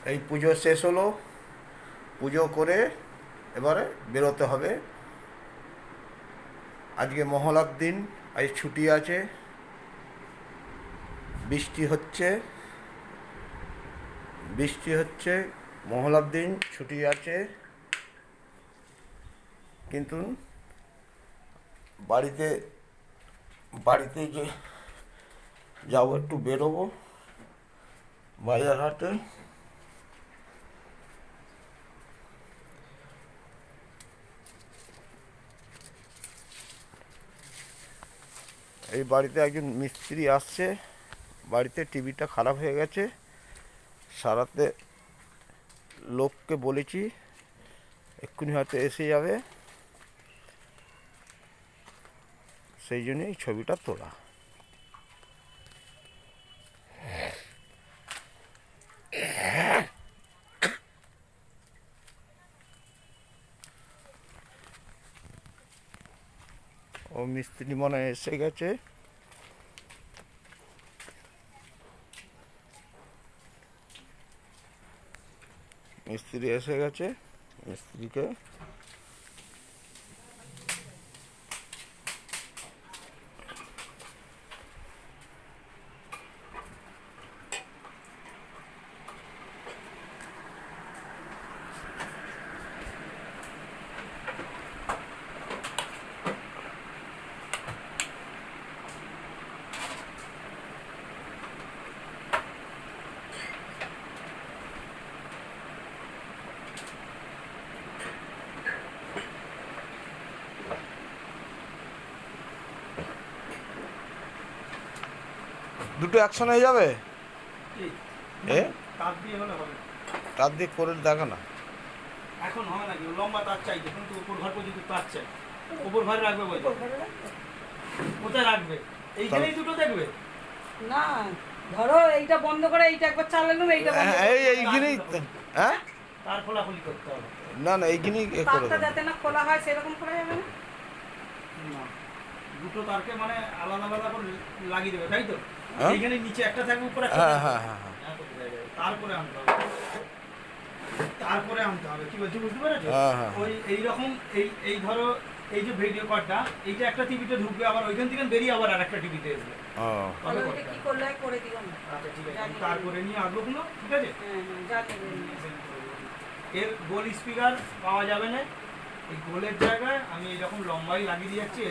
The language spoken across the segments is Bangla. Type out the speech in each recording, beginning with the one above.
এই পুজো শেষ হলো, পুজো করে এবারে বেরোতে হবে। আজকে মহলার দিন, আজ ছুটি আছে, বৃষ্টি হচ্ছে, মহলার দিন ছুটি আছে, কিন্তু বাড়িতে যে যাবো, একটু বেরোবো বাজার হাটে। এই বাড়িতে একজন মিস্ত্রি আসছে, বাড়িতে টিভিটা খারাপ হয়ে গেছে, সারাতে লোককে বলেছি, এক্ষুনি হয়তো এসে যাবে, সেই জন্য এই ছবিটা তোলা। ও মিস্ত্রি মনে হয় এসে গেছে। মিস্ত্রি এসে গেছে, মিস্ত্রিকে দুটো অ্যাকশন হয়ে যাবে। তার দিয়ে করে দেখো না, এখন হয় নাকি লম্বা তার চাইছে, কিন্তু উপর ঘর পর্যন্ত তার চাই, উপর ঘরে রাখবে বলছে, কোথায় রাখবে? এইখানেই দুটো দেখবে না, ধরো এইটা বন্ধ করে এইটা একবার চালানো, এইটা এইখানেই। হ্যাঁ, তার খোলাখুলি করতে হবে। না এইখানেই করে তারটা যাতে না খোলা হয় সেরকম করা যাবে না। দুটো তারকে মানে আলাদা আলাদা করে লাগিয়ে দেবে, তাই তো? এইখানে নিচে একটা থাকবে, উপরে একটা থাকবে। তারপরে আনতে হবে, কি বলছি বুঝতে পেরেছো? ওই এইরকম এই ধরো এই যে ভিডিও কার্ডটা, এইটা একটা টিভিতে ঢুকবে, আবার ওইখান থেকে বেরিয়ে আবার আরেকটা টিভিতে আসবে। কি করলে করে দিও না। আচ্ছা ঠিক আছে, তারপরে নিয়ে আসবো কোনো, ঠিক আছে? এর গোল স্পিকার পাওয়া যাবে না, এই গোলের জায়গায় আমি এরকম লম্বাই লাগিয়ে দিয়ে যাচ্ছি।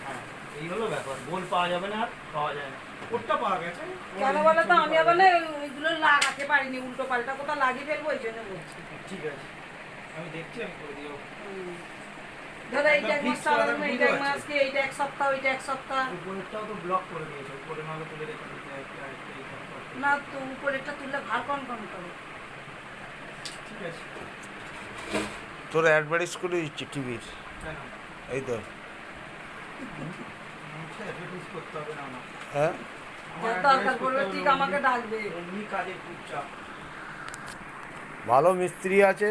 হ্যাঁ, এই হলো ব্যাপার, গোল পাওয়া যাবে না, আর পাওয়া যায় না। ওটা পাওয়া গেছে কেন বলো তো, আমি আবার না ওইগুলো লাগাতে পারিনি, উল্টো পাল্টা কোথাও লাগিয়ে ফেলবো, ওই জন্য বলছি। ঠিক আছে, আমি দেখছি, আমি করে দিও। ধরো এইটা এক মাস চালানো, এইটা এক মাস, কি এইটা এক সপ্তাহ, ওইটা এক সপ্তাহ। উপরেরটাও তো ব্লক করে দিয়েছে, উপরে নাহলে তুলে রেখে দিতে না, তো উপরেরটা তুললে ভার কম করে। ঠিক আছে, তোর অ্যাডভার্টাইজ করে দিচ্ছি টিভির, এই তো। করতে হবে না আমার, হ্যাঁ, দরকার পড়লে ঠিক আমাকে ডাকবে। এমনি কাজের খুব চাপ। ভালো মিস্ত্রি আছে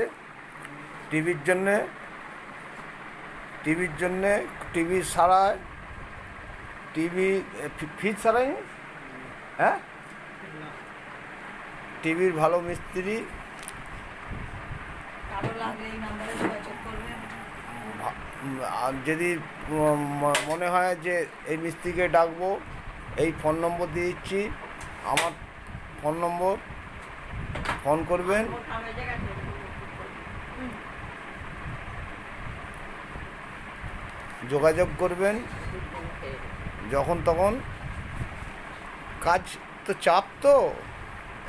টিভির জন্যে, টিভি সারায়, টিভি ফিট সারাই। হ্যাঁ, টিভির ভালো মিস্ত্রি, যদি মনে হয় যে এই মিস্ত্রিকে ডাকবো, এই ফোন নম্বর দিয়ে দিচ্ছি, আমার ফোন নম্বর, ফোন করবেন, যোগাযোগ করবেন যখন তখন। কাজ তো চাপ, তো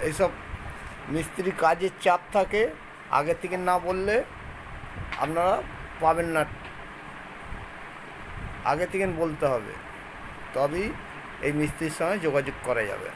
এইসব মিস্ত্রি কাজের চাপ থাকে, আগে থেকে না বললে আপনারা পাবেন না, আগে থেকে বলতে হবে, তবেই এই মিস্ত্রির সঙ্গে যোগাযোগ করা যাবে।